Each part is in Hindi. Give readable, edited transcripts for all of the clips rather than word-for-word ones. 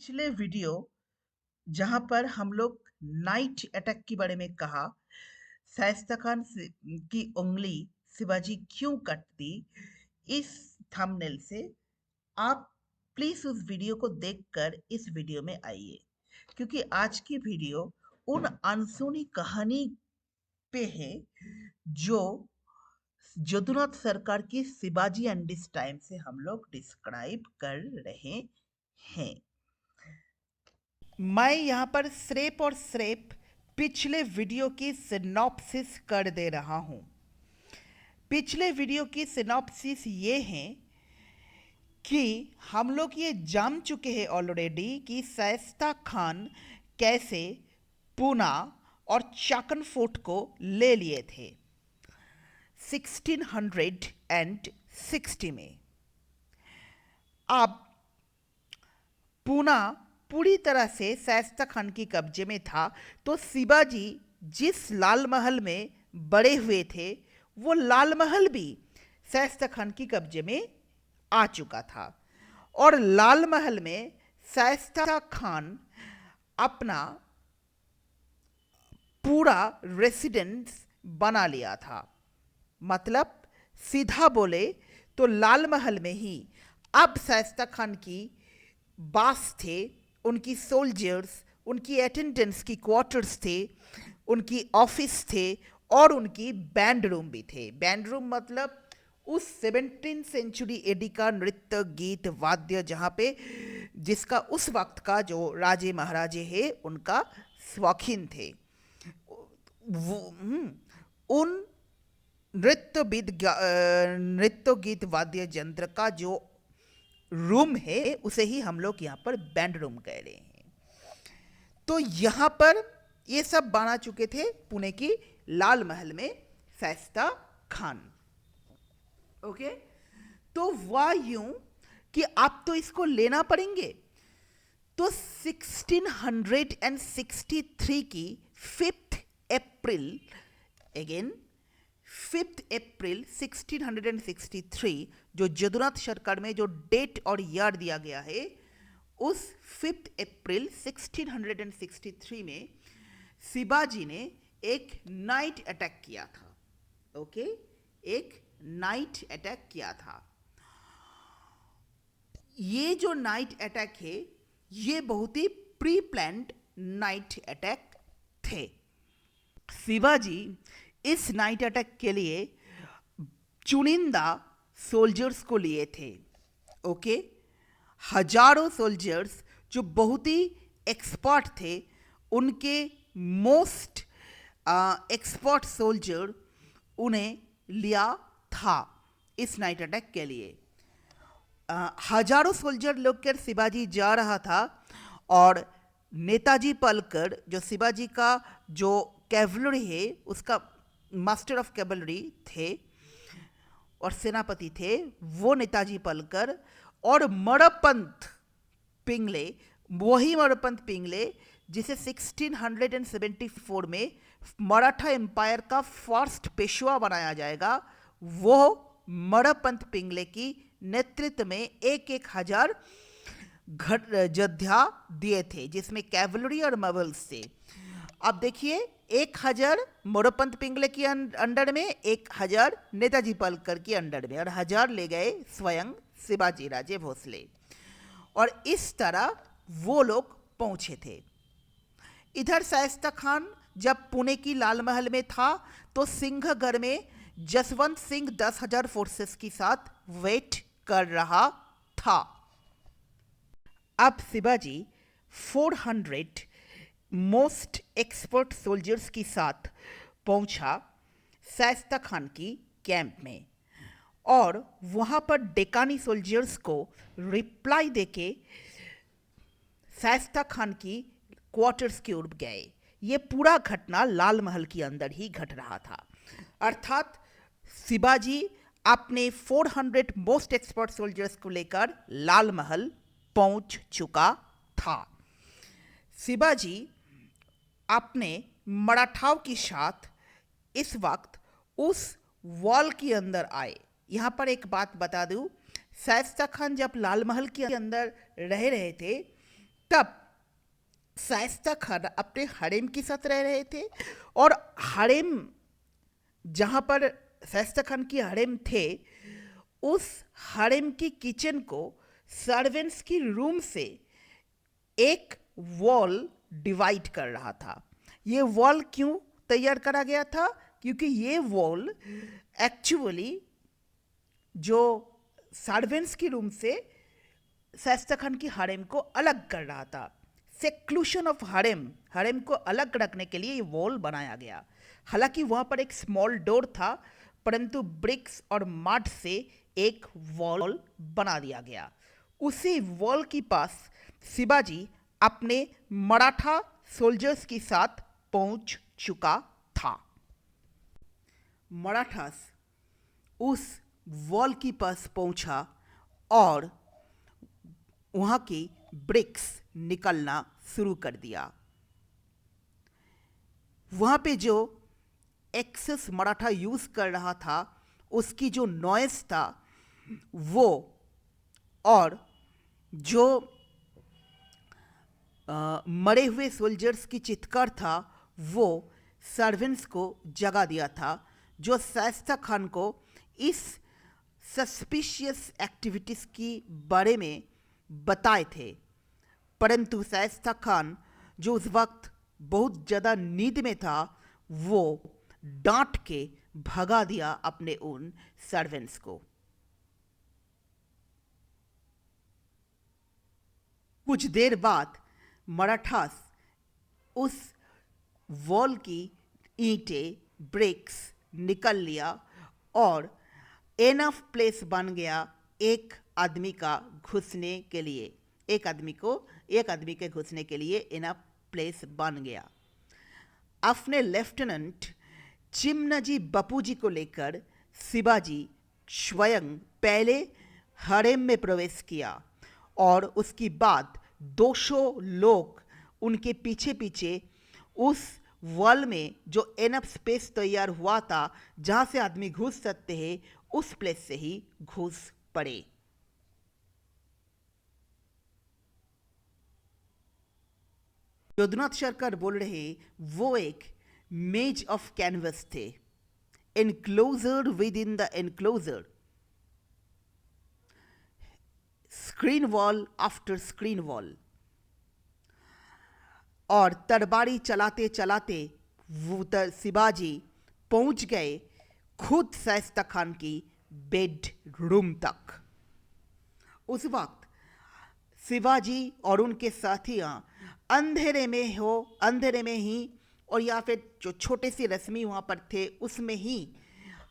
पिछले वीडियो जहां पर हम लोग नाइट अटैक के बारे में कहा, शाइस्ता खान की उंगली शिवाजी क्यों कट दी, इस थंबनेल से आप प्लीज उस वीडियो को देखकर इस वीडियो में आइए, क्योंकि आज की वीडियो उन अनसुनी कहानी पे है जो जदुनाथ सरकार की शिवाजी एंड दिस टाइम से हम लोग डिस्क्राइब कर रहे हैं। मैं यहाँ पर सिर्फ और सिर्फ पिछले वीडियो की सिनॉप्सिस कर दे रहा हूँ। पिछले वीडियो की सिनॉप्सिस ये है कि हम लोग ये जान चुके हैं ऑलरेडी कि शाइस्ता खान कैसे पूना और चाकन फोर्ट को ले लिए थे 1660 में। अब पूना पूरी तरह से शाइस्ता खान की कब्जे में था, तो शिवाजी जिस लाल महल में बड़े हुए थे वो लाल महल भी शाइस्ता खान की कब्जे में आ चुका था और लाल महल में शाइस्ता खान अपना पूरा रेसिडेंस बना लिया था। मतलब सीधा बोले तो लाल महल में ही अब शाइस्ता खान की बास थे, उनकी सोल्जर्स, उनकी अटेंडेंट्स की क्वार्टर्स थे, उनकी ऑफिस थे और उनकी बैंड रूम भी थे। बैंड रूम मतलब उस 17th सेंचुरी एडी का नृत्य गीत वाद्य जहाँ पे जिसका उस वक्त का जो राजे महाराजे हैं उनका शौकीन थे। उन नृत्य गीत वाद्य यंत्र का जो रूम है उसे ही हम लोग यहाँ पर बैंड रूम कह रहे हैं। तो यहाँ पर ये सब बना चुके थे पुणे की लाल महल में शाइस्ता खान। ओके, तो वह यूं कि आप तो इसको लेना पड़ेंगे। तो 1663 की 5th अप्रैल, अगेन 5th अप्रैल 1663, जो जदुनाथ सरकार में जो डेट और ईयर दिया गया है, उस 5th अप्रैल 1663 में शिवाजी ने एक नाइट अटैक किया था। ओके, एक नाइट अटैक किया था। ये जो नाइट अटैक है ये बहुत ही प्री प्लान्ड नाइट अटैक थे। शिवाजी इस नाइट अटैक के लिए चुनिंदा सोल्जर्स को लिए थे। ओके, हजारों सोल्जर्स जो बहुत ही एक्सपर्ट थे, उनके मोस्ट एक्सपर्ट सोल्जर उन्हें लिया था इस नाइट अटैक के लिए। हजारों सोल्जर लोग कर शिवाजी जा रहा था और नेताजी पलकर जो शिवाजी का जो कैवलरी है उसका मास्टर ऑफ कैवलरी थे और सेनापति थे, वो नेताजी पलकर और मणिपंत पिंगले, वही मणिपंत पिंगले जिसे 1674 में मराठा एम्पायर का फर्स्ट पेशवा बनाया जाएगा, वो मणिपंत पिंगले की नेतृत्व में एक हजार योद्धा दिए थे जिसमें कैवलरी और मवल्स थे। अब देखिए, 1000 मोरोपंत पिंगले की अंडर में, 1000 नेताजी पलकर की अंडर में और 1000 ले गए स्वयं शिवाजी राजे भोसले। और इस तरह वो लोग पहुंचे थे। इधर शाइस्ता खान जब पुणे की लाल महल में था तो सिंहगढ़ में जसवंत सिंह 10,000 फोर्सेस के साथ वेट कर रहा था। अब शिवाजी 400 मोस्ट एक्सपर्ट सोल्जर्स के साथ पहुंचा शाइस्ता खान की कैंप में और वहां पर डेकानी सोल्जर्स को रिप्लाई देके शाइस्ता खान की क्वार्टर्स की ओर गए। ये पूरा घटना लाल महल के अंदर ही घट रहा था। अर्थात शिवाजी अपने 400 मोस्ट एक्सपर्ट सोल्जर्स को लेकर लाल महल पहुंच चुका था। शिवाजी अपने मराठाओं के साथ इस वक्त उस वॉल के अंदर आए। यहाँ पर एक बात बता दूं, शाइस्ता खान जब लाल महल के अंदर रह रहे थे तब शाइस्ता खान अपने हरेम के साथ रह रहे थे और हरेम जहाँ पर शाइस्ता खान की हरेम थे उस हरेम की किचन को सर्वेंट्स की रूम से एक वॉल डिवाइड कर रहा था। ये वॉल क्यों तैयार करा गया था? क्योंकि ये वॉल एक्चुअली जो सर्वेंट्स की रूम से शाइस्ता खान की हरेम को अलग कर रहा था। सेक्लूशन ऑफ हरेम को अलग रखने के लिए ये वॉल बनाया गया। हालांकि वहाँ पर एक स्मॉल डोर था, परंतु ब्रिक्स और मड से एक वॉल बना दिया गया। उसी वॉल के पास शिवाजी अपने मराठा सोल्जर्स के साथ पहुंच चुका था। मराठास उस वॉल के पास पहुंचा और वहां की ब्रिक्स निकलना शुरू कर दिया। वहां पे जो एक्सेस मराठा यूज कर रहा था उसकी जो नॉइस था वो और जो मरे हुए सोल्जर्स की चित्कार था वो सर्वेंट्स को जगा दिया था, जो शाइस्ता खान को इस सस्पिशियस एक्टिविटीज़ की बारे में बताए थे। परंतु शाइस्ता खान जो उस वक्त बहुत ज़्यादा नींद में था वो डांट के भगा दिया अपने उन सर्वेंट्स को। कुछ देर बाद मराठास उस वॉल की ईंटें ब्रिक्स निकल लिया और एनफ प्लेस बन गया एक आदमी का घुसने के लिए। एक आदमी के घुसने के लिए एनफ प्लेस बन गया। अपने लेफ्टिनेंट चिमनाजी बापूजी को लेकर शिवाजी स्वयं पहले हरेम में प्रवेश किया और उसके बाद 200 लोग उनके पीछे पीछे उस वॉल में जो एनफ स्पेस तैयार हुआ था जहां से आदमी घुस सकते हैं उस प्लेस से ही घुस पड़े। योधनाथ सरकार बोल रहे वो एक मेज ऑफ कैनवस थे, enclosure with in the enclosure, screen wall after screen wall. और तलवारी चलाते चलाते वो शिवाजी पहुंच गए खुद शाइस्ता खान की बेडरूम तक। उस वक्त शिवाजी और उनके साथियां अंधेरे में ही और या फिर जो छोटे सी रश्मि वहां पर थे उसमें ही,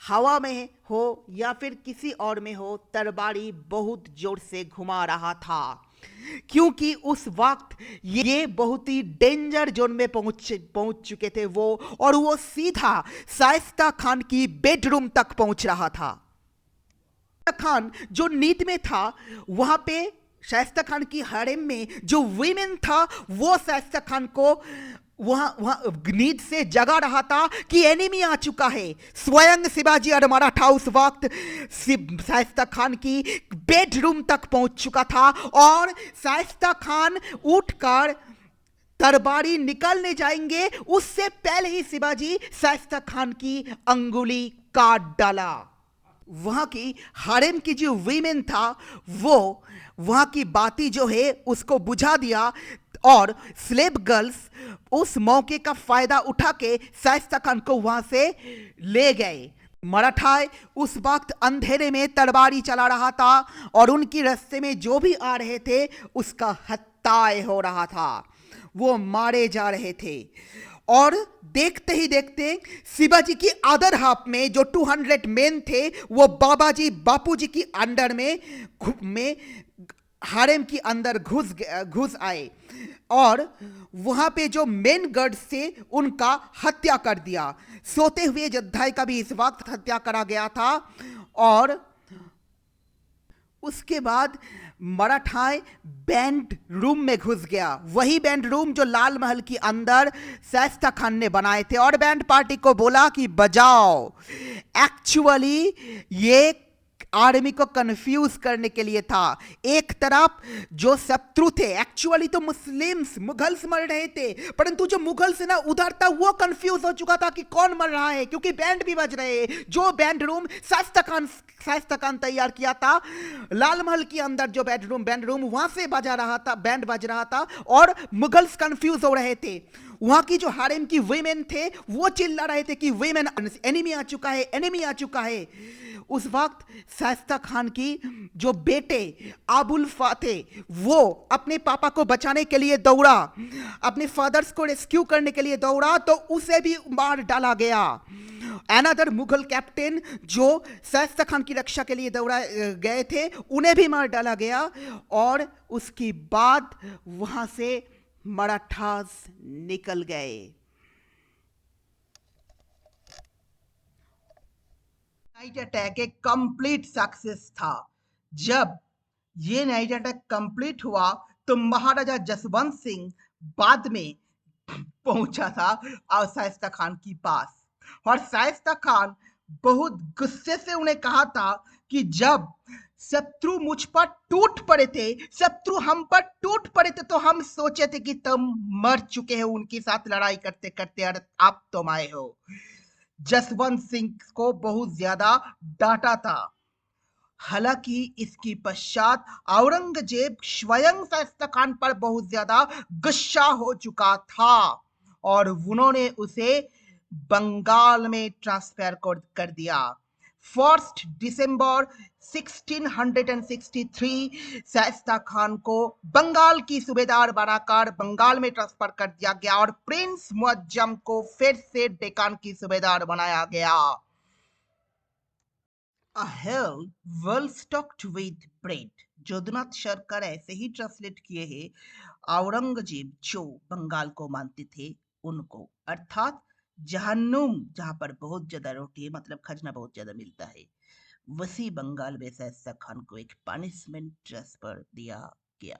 हवा में हो या फिर किसी और में हो, तलवारी बहुत जोर से घुमा रहा था, क्योंकि उस वक्त ये बहुत ही डेंजर जोन में पहुंच चुके थे वो, और वो सीधा शाइस्ता खान की बेडरूम तक पहुंच रहा था। खान जो नींद में था वहां पे शाइस्ता खान की हरेम में जो वीमेन था वो शाइस्ता खान को वहां नींद से जगा रहा था कि एनिमी आ चुका है। स्वयं शिवाजी और मराठा उस वक्त शाइस्ता खान की बेडरूम तक पहुंच चुका था और शाइस्ता खान उठकर तलवारी निकालने जाएंगे उससे पहले ही शिवाजी शाइस्ता खान की अंगुली काट डाला। वहां की हरेम की जो वीमेन था वो वहां की बाती जो है उसको बुझा दिया और स्लेव गर्ल्स उस मौके का फायदा उठा के शाइस्ता खान को वहां से ले गए। मराठा उस वक्त अंधेरे में तलवारी चला रहा था और उनकी रास्ते में जो भी आ रहे थे उसका हत्या हो रहा था, वो मारे जा रहे थे। और देखते ही देखते शिवाजी की अदर हाफ में जो 200 मेन थे वो बापूजी की अंडर में हरेम की अंदर घुस आए और वहां पे जो मेन गार्ड्स थे उनका हत्या कर दिया। सोते हुए योद्धा का भी इस वक्त हत्या करा गया था। और उसके बाद मराठाई बैंड रूम में घुस गया, वही बैंड रूम जो लाल महल के अंदर शाइस्ता खान ने बनाए थे, और बैंड पार्टी को बोला कि बजाओ। एक्चुअली ये आर्मी को कंफ्यूज करने के लिए था। एक तरफ जो शत्रु थे, एक्चुअली तो मुस्लिम्स मुगल्स मर रहे थे, परंतु जो मुगल्स ना उधर था वो कंफ्यूज हो चुका था कि कौन मर रहा है, क्योंकि बैंड भी बज रहे हैं। जो बैंड रूम शाइस्ता खान तैयार किया था, लाल महल के अंदर जो बैंड रूम वहां से बजा रहा था, बैंड बज रहा था, और मुगल्स कंफ्यूज हो रहे थे। वहां की जो हारेम की वीमेन थे वो चिल्ला रहे थे कि वीमेन एनिमी आ चुका है, एनिमी आ चुका है। उस वक्त शाइस्ता खान की जो बेटे अबुल फातेह वो अपने पापा को बचाने के लिए दौड़ा, अपने फादर्स को रेस्क्यू करने के लिए दौड़ा, तो उसे भी मार डाला गया। अनदर मुगल कैप्टन जो शाइस्ता खान की रक्षा के लिए दौड़ा गए थे, उन्हें भी मार डाला गया। और उसके बाद वहां से मराठास निकल गए। नाइट अटैक एक कंप्लीट सक्सेस था। जब ये नाइट अटैक कंप्लीट हुआ तो महाराजा जसवंत सिंह बाद में पहुंचा था शाइस्ता खान के पास, और शाइस्ता खान बहुत गुस्से से उन्हें कहा था कि जब शत्रु मुझ पर टूट पड़े थे, शत्रु हम पर टूट पड़े थे, तो हम सोचे थे कि तुम मर चुके हो उनके साथ लड़ाई करते करते, और अब तुम आए हो। जसवंत सिंह को बहुत ज्यादा डांटा था। हालांकि इसके पश्चात औरंगजेब स्वयं शाइस्ता खान पर बहुत ज्यादा गुस्सा हो चुका था, और उन्होंने उसे बंगाल में ट्रांसफर कर दिया। 1 दिसंबर 1663 शाइस्ता खान को बंगाल की सूबेदार बनाकर बंगाल में ट्रांसफर कर दिया गया, और प्रिंस मुअज्जम को फिर से डेक्कन की सूबेदार बनाया गया। A hell well stocked with bread, जोधनाथ सरकार ऐसे ही ट्रांसलेट किए हैं औरंगजेब जो बंगाल को मानते थे उनको, अर्थात जहन्नुम जहां पर बहुत ज्यादा रोटी है, मतलब खजना बहुत ज्यादा मिलता है, वसी बंगाल में शाइस्ता खान को एक पनिशमेंट ट्रांसफर दिया गया।